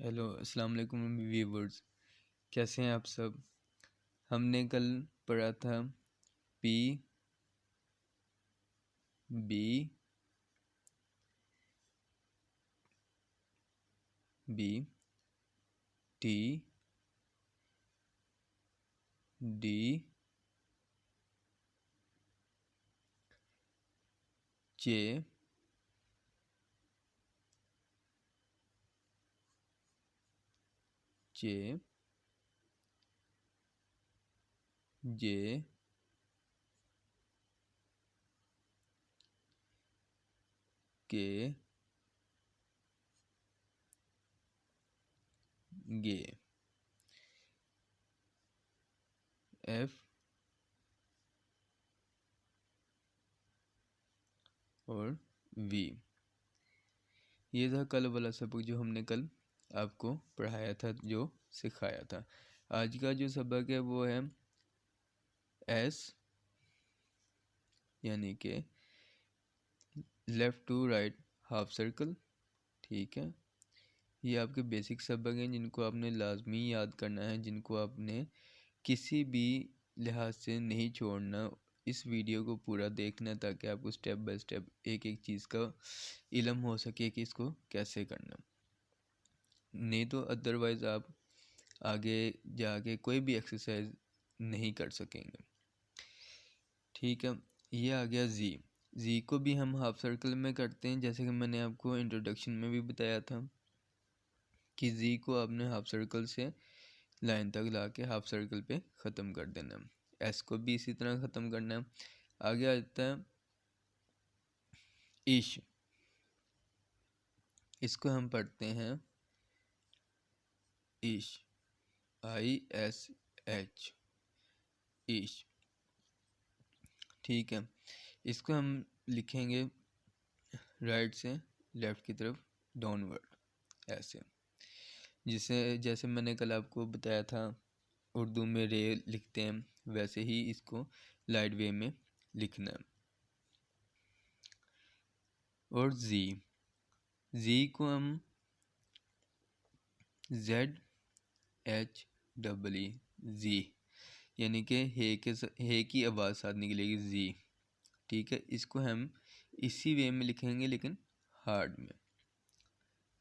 Hello अस्सलाम वालेकुम viewers, कैसे हैं आप सब। हमने कल पढ़ा था P B B T D J J J K गे एफ और वी। ये था कल वाला सबक जो हमने कल आपको पढ़ाया था, जो सिखाया था। आज का जो सबक है वो है एस, यानी कि left to right half circle. ठीक है, ये आपके बेसिक सबक हैं जिनको आपने लाजमी याद करना है, जिनको आपने किसी भी लिहाज से नहीं छोड़ना। इस वीडियो को पूरा देखना ताकि आपको स्टेप बाय स्टेप एक एक चीज़ का इल्म हो सके कि इसको कैसे करना। नहीं तो अदरवाइज़ आप आगे जाके कोई भी एक्सरसाइज नहीं कर सकेंगे। ठीक है, ये आ गया जी को भी हम हाफ सर्कल में करते हैं, जैसे कि मैंने आपको इंट्रोडक्शन में भी बताया था कि जी को आपने हाफ सर्कल से लाइन तक ला के हाफ सर्कल पे ख़त्म कर देना है। एस को भी इसी तरह ख़त्म करना है। आगे आता है इश, इसको हम पढ़ते हैं इश, ISH, इश। ठीक है, इसको हम लिखेंगे राइट से लेफ़्ट की तरफ डाउनवर्ड, ऐसे। जिसे जैसे मैंने कल आपको बताया था उर्दू में रे लिखते हैं, वैसे ही इसको लाइट वे में लिखना है। और जी को हम ZHEE, जी, यानी कि हे की आवाज़ साथ निकलेगी जी। ठीक है, इसको हम इसी वे में लिखेंगे लेकिन हार्ड में।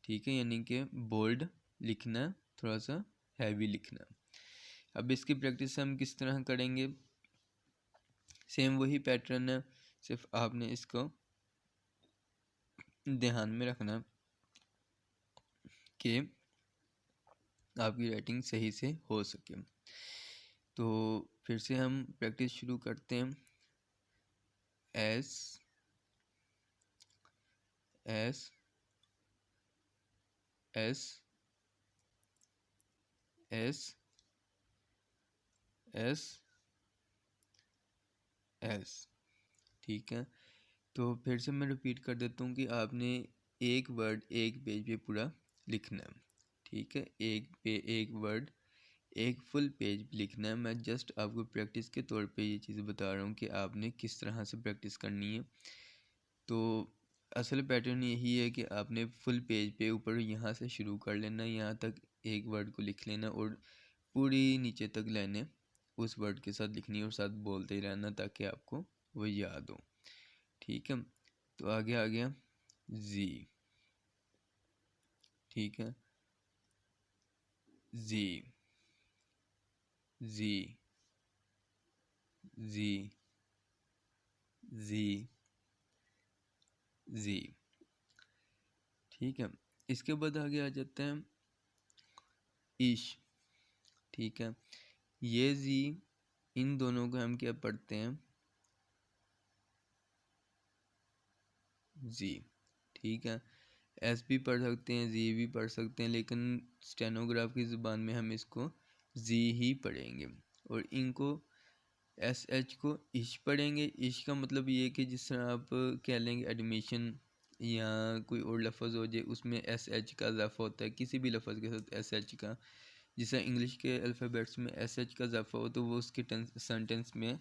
ठीक है, यानी कि बोल्ड लिखना, थोड़ा सा हैवी लिखना। अब इसकी प्रैक्टिस हम किस तरह करेंगे, सेम वही पैटर्न है, सिर्फ आपने इसको ध्यान में रखना कि आपकी राइटिंग सही से हो सके। तो फिर से हम प्रैक्टिस शुरू करते हैं। S S S S S S. ठीक है, तो फिर से मैं रिपीट कर देता हूँ कि आपने एक वर्ड एक पेज पे पूरा लिखना है। ठीक है, एक वर्ड एक फुल पेज लिखना है। मैं जस्ट आपको प्रैक्टिस के तौर पे ये चीज़ बता रहा हूँ कि आपने किस तरह से प्रैक्टिस करनी है। तो असल पैटर्न यही है कि आपने फुल पेज पे ऊपर यहाँ से शुरू कर लेना, यहाँ तक एक वर्ड को लिख लेना और पूरी नीचे तक लाइनें उस वर्ड के साथ लिखनी और साथ बोलते ही रहना ताकि आपको वो याद हो। ठीक है, तो आगे आ गया जी। ठीक है, जी जी जी जी जी। ठीक है, इसके बाद आगे आ जाते हैं ईश। ठीक है, ये जी, इन दोनों को हम क्या पढ़ते हैं, जी। ठीक है, एस भी पढ़ सकते हैं, जी भी पढ़ सकते हैं, लेकिन स्टेनोग्राफ की ज़ुबान में हम इसको जी ही पढ़ेंगे। और इनको एस एच को इश पढ़ेंगे। इश का मतलब ये कि जिस तरह आप कह लेंगे एडमिशन या कोई और लफ्ज़ हो जाए, उसमें एस एच का इजाफा होता है किसी भी लफ्ज़ के साथ एस एच का। जिस तरह इंग्लिश के अल्फ़ाबेट्स में एस एच का इजाफा हो तो वो उसके सेंटेंस में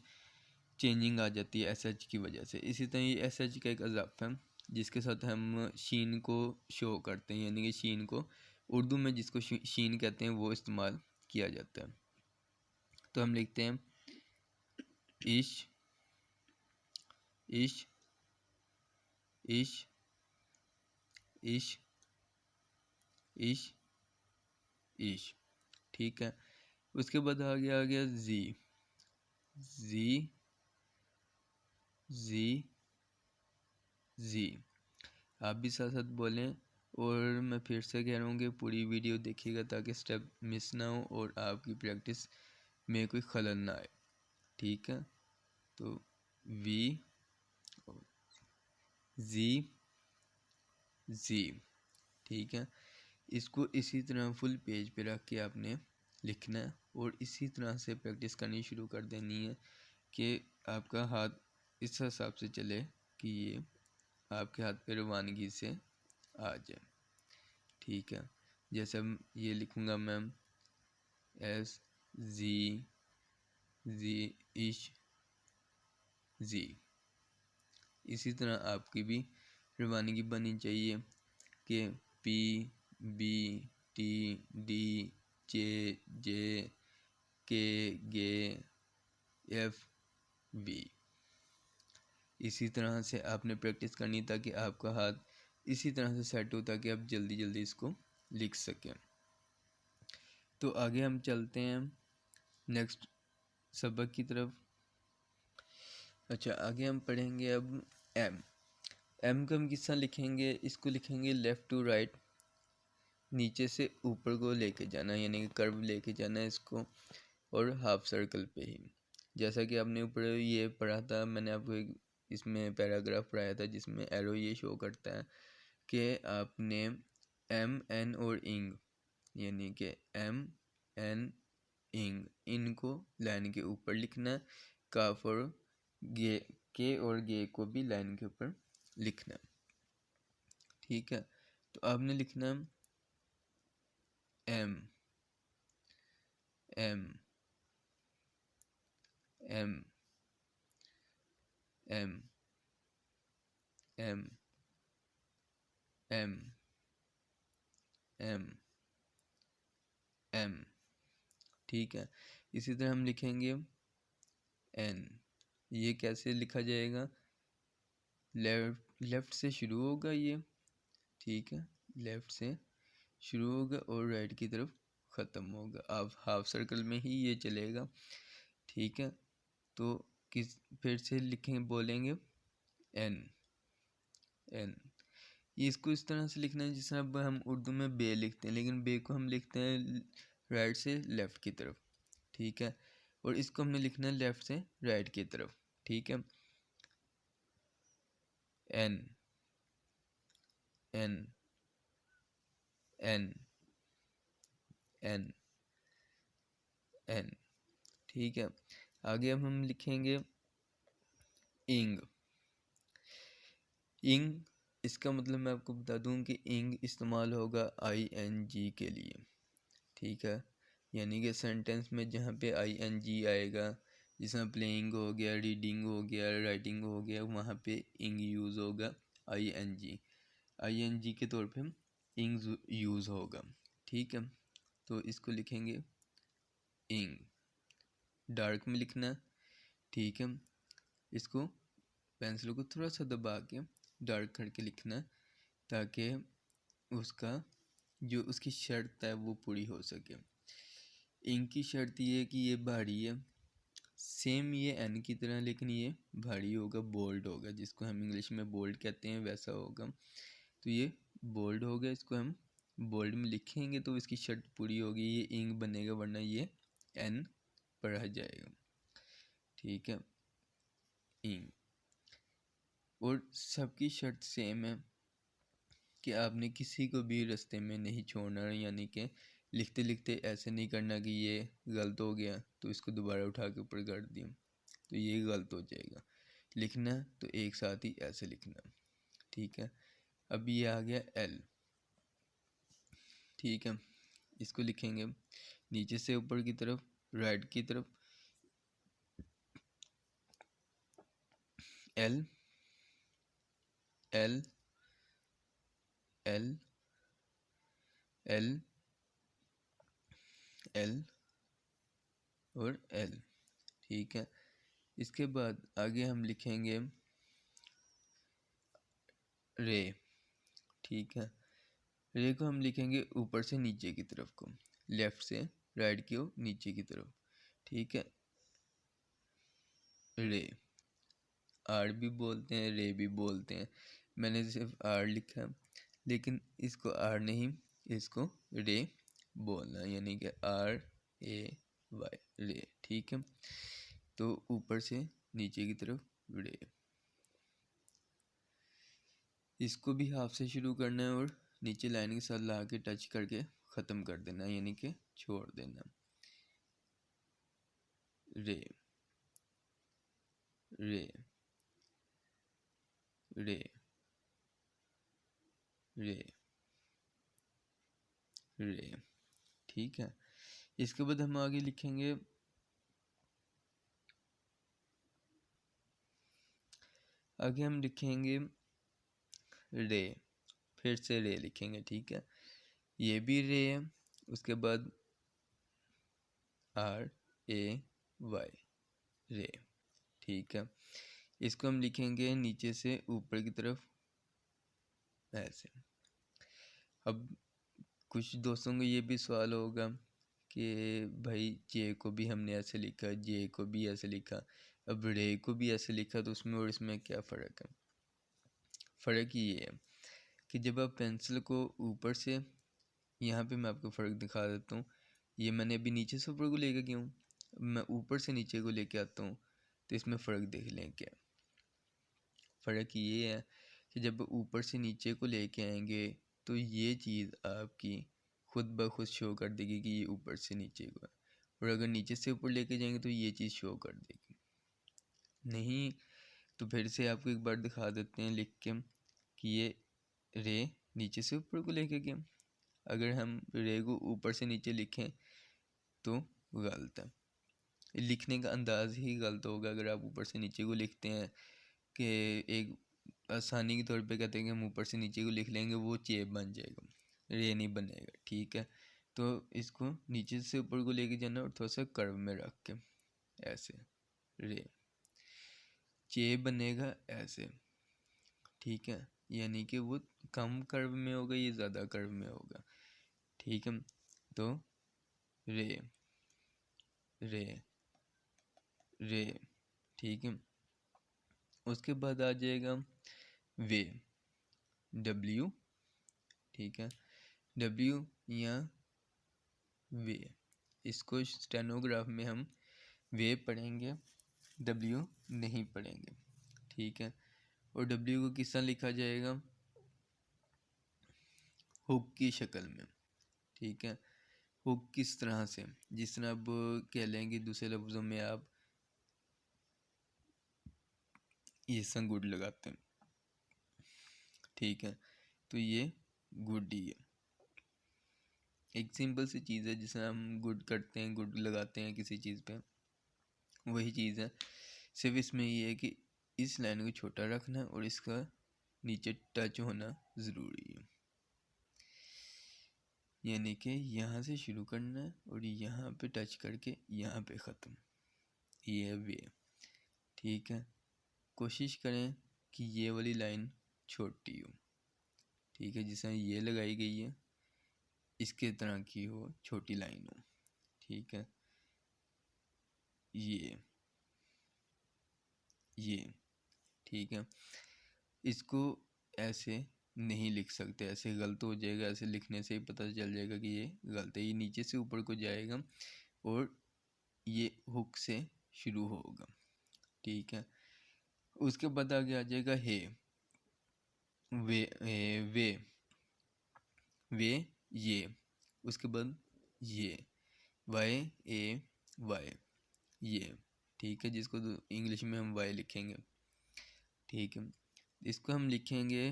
चेंजिंग आ जाती है एस एच की वजह से। इसी तरह ये एस एच का एक इजाफा है जिसके साथ हम शीन को शो करते हैं, यानी कि शीन को उर्दू में जिसको शीन कहते हैं वो इस्तेमाल किया जाता है। तो हम लिखते हैं इश इश इश इश इश इश। ठीक है, उसके बाद आ गया जी जी जी जी। आप भी साथ साथ बोलें, और मैं फिर से कह रहा हूँ कि पूरी वीडियो देखिएगा ताकि स्टेप मिस ना हो और आपकी प्रैक्टिस में कोई खलल ना आए। ठीक है, तो वी जी जी। ठीक है, इसको इसी तरह फुल पेज पे रख के आपने लिखना है और इसी तरह से प्रैक्टिस करनी शुरू कर देनी है कि आपका हाथ इस हिसाब से चले कि ये आपके हाथ पे रवानगी से आ जाए। ठीक है, जैसे ये लिखूँगा मैं एस जी जी इश जी। इसी तरह आपकी भी रवानगी बननी चाहिए कि P B T D J J K गे एफ वी। इसी तरह से आपने प्रैक्टिस करनी ताकि आपका हाथ इसी तरह से सेट हो ताकि आप जल्दी जल्दी इसको लिख सकें। तो आगे हम चलते हैं नेक्स्ट सबक की तरफ। अच्छा, आगे हम पढ़ेंगे अब एम। एम को हम किस तरह लिखेंगे? इसको लिखेंगे लेफ़्ट टू राइट, नीचे से ऊपर को लेके जाना, यानी कि कर्व लेके जाना है इसको, और हाफ सर्कल पे ही। जैसा कि आपने ऊपर ये पढ़ा था, मैंने आपको एक इसमें पैराग्राफ पढ़ाया था जिसमें एरो ये शो करता है कि आपने एम एन और इंग, यानी कि एम एन इंग, इनको लाइन के ऊपर लिखना है। काफ और गे, के और गे को भी लाइन के ऊपर लिखना है। ठीक है, तो आपने लिखना है M M M M M M M M. ठीक है, इसी तरह हम लिखेंगे एन। ये कैसे लिखा जाएगा? लेफ्ट से शुरू होगा ये। ठीक है, लेफ्ट से शुरू होगा और राइट की तरफ ख़त्म होगा। आप हाफ सर्कल में ही ये चलेगा। ठीक है, तो किस फिर से लिखेंगे, बोलेंगे एन एन। इसको इस तरह से लिखना है जिस तरह हम उर्दू में बे लिखते हैं, लेकिन बे को हम लिखते हैं राइट से लेफ़्ट की तरफ। ठीक है, और इसको हमने लिखना है लेफ़्ट से राइट की तरफ। ठीक है, N N N N N. ठीक है, आगे अब हम लिखेंगे इंग। इंग, इसका मतलब मैं आपको बता दूं कि इंग इस्तेमाल होगा ING के लिए। ठीक है, यानी कि सेंटेंस में जहाँ पे ING आएगा, जिसमें प्लेइंग हो गया, रीडिंग हो गया, राइटिंग हो गया, वहाँ पे इंग यूज़ होगा ING के तौर पे इंग यूज़ होगा। ठीक है, तो इसको लिखेंगे इंग, डार्क में लिखना है। ठीक है, इसको पेंसिल को थोड़ा सा दबा के डार्क करके लिखना है ताकि उसका जो उसकी शर्त है वो पूरी हो सके। इंक की शर्त ये है कि ये भारी है, सेम ये एन की तरह, लेकिन ये भारी होगा, बोल्ड होगा, जिसको हम इंग्लिश में बोल्ड कहते हैं वैसा होगा। तो ये बोल्ड होगा, इसको हम बोल्ड में लिखेंगे तो इसकी शर्त पूरी होगी, ये इंक बनेगा, वरना ये एन पढ़ा जाएगा। ठीक है, इंक। और सबकी शर्त सेम है कि आपने किसी को भी रास्ते में नहीं छोड़ना, यानी कि लिखते लिखते ऐसे नहीं करना कि ये गलत हो गया तो इसको दोबारा उठा के ऊपर कर दिया, तो ये गलत हो जाएगा। लिखना तो एक साथ ही ऐसे लिखना। ठीक है, अब ये आ गया एल। ठीक है, इसको लिखेंगे नीचे से ऊपर की तरफ, राइट की तरफ, L L L L L और एल, ठीक है। इसके बाद आगे हम लिखेंगे रे, ठीक है। रे को हम लिखेंगे ऊपर से नीचे की तरफ को, लेफ़्ट से राइट की ओर नीचे की तरफ, ठीक है। रे, आर भी बोलते हैं, रे भी बोलते हैं। मैंने सिर्फ आर लिखा, लेकिन इसको आर नहीं, इसको रे बोलना, यानी कि आर ए वाई, रे, ठीक है। तो ऊपर से नीचे की तरफ रे, इसको भी हाफ से शुरू करना है और नीचे लाइन के साथ ला के टच करके ख़त्म कर देना, यानी कि छोड़ देना। रे रे रे रे रे, ठीक है। इसके बाद हम आगे लिखेंगे रे, फिर से रे लिखेंगे, ठीक है। ये भी रे है, उसके बाद आर ए वाई, रे, ठीक है। इसको हम लिखेंगे नीचे से ऊपर की तरफ ऐसे। अब कुछ दोस्तों को ये भी सवाल होगा कि भाई जे को भी हमने ऐसे लिखा, जे को भी ऐसे लिखा, अब रे को भी ऐसे लिखा, तो उसमें और इसमें क्या फ़र्क है? फ़र्क ये है कि जब आप पेंसिल को ऊपर से, यहाँ पे मैं आपको फ़र्क दिखा देता हूँ। ये मैंने अभी नीचे से ऊपर को लेके गया हूँ, मैं ऊपर से नीचे को लेके आता हूँ, तो इसमें फ़र्क देख लें क्या। फ़र्क ये है कि जब ऊपर से नीचे को लेके आएंगे तो ये चीज़ आपकी खुद ब खुद शो कर देगी कि ये ऊपर से नीचे को है, और अगर नीचे से ऊपर लेके जाएंगे तो ये चीज़ शो कर देगी नहीं। तो फिर से आपको एक बार दिखा देते हैं लिख के कि ये रे नीचे से ऊपर को लेके गया। अगर हम रे को ऊपर से नीचे लिखें तो गलत है, लिखने का अंदाज ही गलत होगा। अगर आप ऊपर से नीचे को लिखते हैं कि एक आसानी के तौर पे कहते हैं कि हम ऊपर से नीचे को लिख लेंगे, वो चेप बन जाएगा, रे नहीं बनेगा, ठीक है। तो इसको नीचे से ऊपर को लेके जाना और थोड़ा सा कर्व में रख के ऐसे रे, चेप बनेगा ऐसे, ठीक है। यानी कि वो कम कर्व में होगा, ये ज़्यादा कर्व में होगा, ठीक है। तो रे रे रे, ठीक है। उसके बाद आ जाएगा वे, डब्ल्यू, ठीक है। डब्ल्यू या वे, इसको स्टेनोग्राफ में हम वे पढ़ेंगे, डब्ल्यू नहीं पढ़ेंगे, ठीक है। और डब्ल्यू को किस तरह लिखा जाएगा? हुक की शक्ल में, ठीक है। हुक किस तरह से? जिस तरह अब कह लेंगे दूसरे लफ्ज़ों में आप ये संगुड लगाते हैं, ठीक है। तो ये गुड ही है, एक सिंपल सी चीज़ है जिसमें हम गुड करते हैं, गुड लगाते हैं किसी चीज़ पे, वही चीज़ है। सिर्फ इसमें ये है कि इस लाइन को छोटा रखना और इसका नीचे टच होना ज़रूरी है, यानी कि यहाँ से शुरू करना है और यहाँ पे टच करके यहाँ पे ख़त्म, ये है वे, ठीक है। कोशिश करें कि ये वाली लाइन छोटी हो, ठीक है, जिस तरह ये लगाई गई है इसके तरह की हो, छोटी लाइन हो, ठीक है। ये ठीक है। इसको ऐसे नहीं लिख सकते, ऐसे गलत हो जाएगा, ऐसे लिखने से ही पता चल जाएगा कि ये गलत है। ये नीचे से ऊपर को जाएगा और ये हुक से शुरू होगा, ठीक है। उसके बाद आगे आ जाएगा हे, वे वे ये, उसके बाद ये वाई ए वाई, ये, ठीक है, जिसको इंग्लिश में हम वाई लिखेंगे, ठीक है। इसको हम लिखेंगे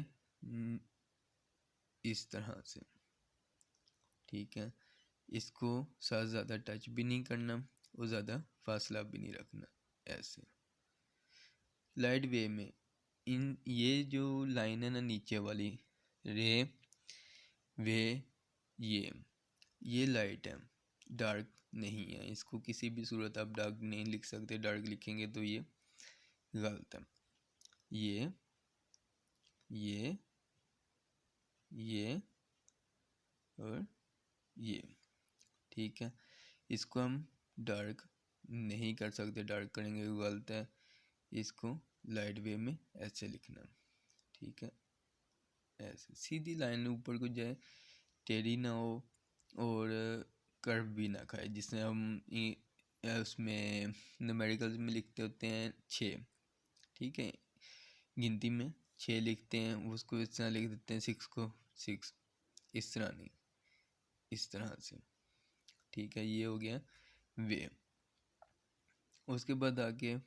इस तरह से, ठीक है। इसको साथ ज़्यादा टच भी नहीं करना और ज़्यादा फासला भी नहीं रखना, ऐसे लाइट वे में। ये जो लाइन है ना नीचे वाली, रे वे ये लाइट है, डार्क नहीं है। इसको किसी भी सूरत आप डार्क नहीं लिख सकते, डार्क लिखेंगे तो ये गलत है। ये और ये, ठीक है। इसको हम डार्क नहीं कर सकते, डार्क करेंगे तो गलत है। इसको लाइट वे में ऐसे लिखना, ठीक है, ऐसे सीधी लाइन ऊपर को जाए, टेढ़ी ना हो और कर्व भी ना खाए। जिससे हम उसमें न्यूमेरिकल्स में लिखते होते हैं 6, ठीक है, गिनती में 6 लिखते हैं, उसको इस तरह लिख देते हैं 6 को 6, इस तरह नहीं, इस तरह से, ठीक है। ये हो गया वे। उसके बाद आगे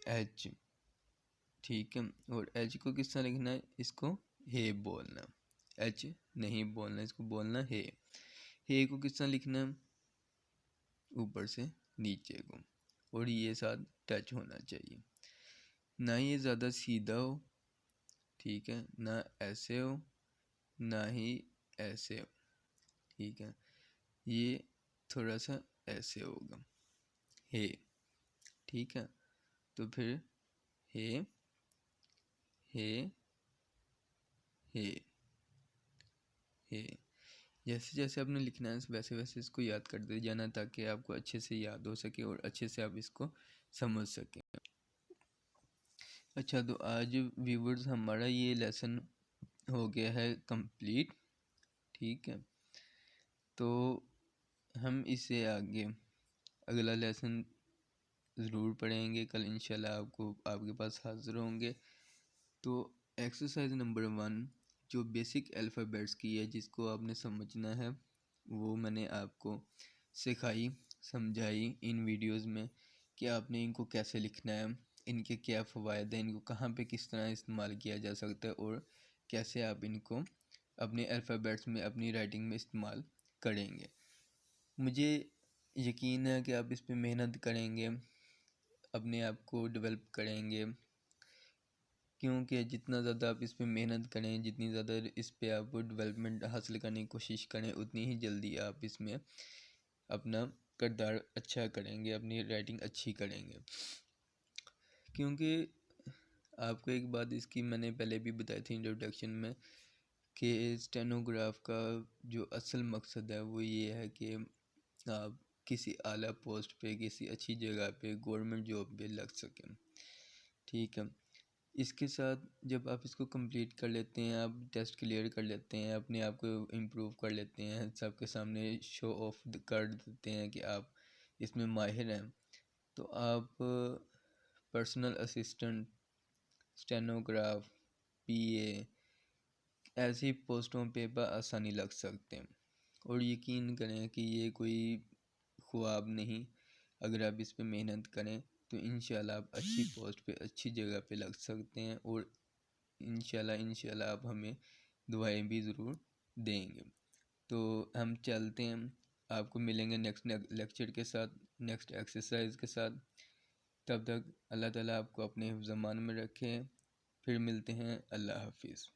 एच, ठीक है। और एच को किस तरह लिखना है, इसको हे बोलना, एच नहीं बोलना, इसको बोलना हे। हे को किस तरह लिखना है, ऊपर से नीचे को, और ये साथ टच होना चाहिए, ना ये ज़्यादा सीधा हो, ठीक है, ना ऐसे हो ना ही ऐसे हो, ठीक है। ये थोड़ा सा ऐसे होगा, हे, ठीक है। तो फिर हे हे हे हे, जैसे जैसे आपने लिखना है वैसे वैसे इसको याद करते जाना, ताकि आपको अच्छे से याद हो सके और अच्छे से आप इसको समझ सकें। अच्छा, तो आज व्यूवर्स हमारा ये लेसन हो गया है कंप्लीट, ठीक है। तो हम इसे आगे अगला लेसन ज़रूर पढ़ेंगे कल इंशाल्लाह, आपके पास हाज़िर होंगे। तो एक्सरसाइज नंबर 1 जो बेसिक अल्फ़ाबेट्स की है, जिसको आपने समझना है, वो मैंने आपको सिखाई समझाई इन वीडियोस में कि आपने इनको कैसे लिखना है, इनके क्या फ़वायद हैं, इनको कहाँ पे किस तरह इस्तेमाल किया जा सकता है, और कैसे आप इनको अपने अल्फ़ाबेट्स में अपनी राइटिंग में इस्तेमाल करेंगे। मुझे यकीन है कि आप इस पर मेहनत करेंगे, अपने आप को डेवलप करेंगे, क्योंकि जितना ज़्यादा आप इस पर मेहनत करें, जितनी ज़्यादा इस पर आप डेवलपमेंट हासिल करने की कोशिश करें, उतनी ही जल्दी आप इसमें अपना किरदार अच्छा करेंगे, अपनी राइटिंग अच्छी करेंगे। क्योंकि आपको एक बात इसकी मैंने पहले भी बताई थी इंट्रोडक्शन में, कि स्टेनोग्राफ का जो असल मकसद है वो ये है कि आप किसी आला पोस्ट पे, किसी अच्छी जगह पे, गवर्नमेंट जॉब पे लग सकें, ठीक है। इसके साथ जब आप इसको कंप्लीट कर लेते हैं, आप टेस्ट क्लियर कर लेते हैं, अपने आप को इम्प्रूव कर लेते हैं, सबके सामने शो ऑफ कर देते हैं कि आप इसमें माहिर हैं, तो आप पर्सनल असिस्टेंट, स्टेनोग्राफ, पीए, ऐसी पोस्टों पे आसानी लग सकते हैं। और यकीन करें कि ये कोई ख्वाब नहीं, अगर आप इस पे मेहनत करें तो इंशाल्लाह आप अच्छी पोस्ट पे, अच्छी जगह पे लग सकते हैं, और इंशाल्लाह आप हमें दुआएं भी ज़रूर देंगे। तो हम चलते हैं, आपको मिलेंगे नेक्स्ट लेक्चर के साथ, नेक्स्ट एक्सरसाइज के साथ। तब तक अल्लाह ताला आपको अपने हिफ्ज़-ए-मान में रखे। फिर मिलते हैं, अल्लाह हाफिज़।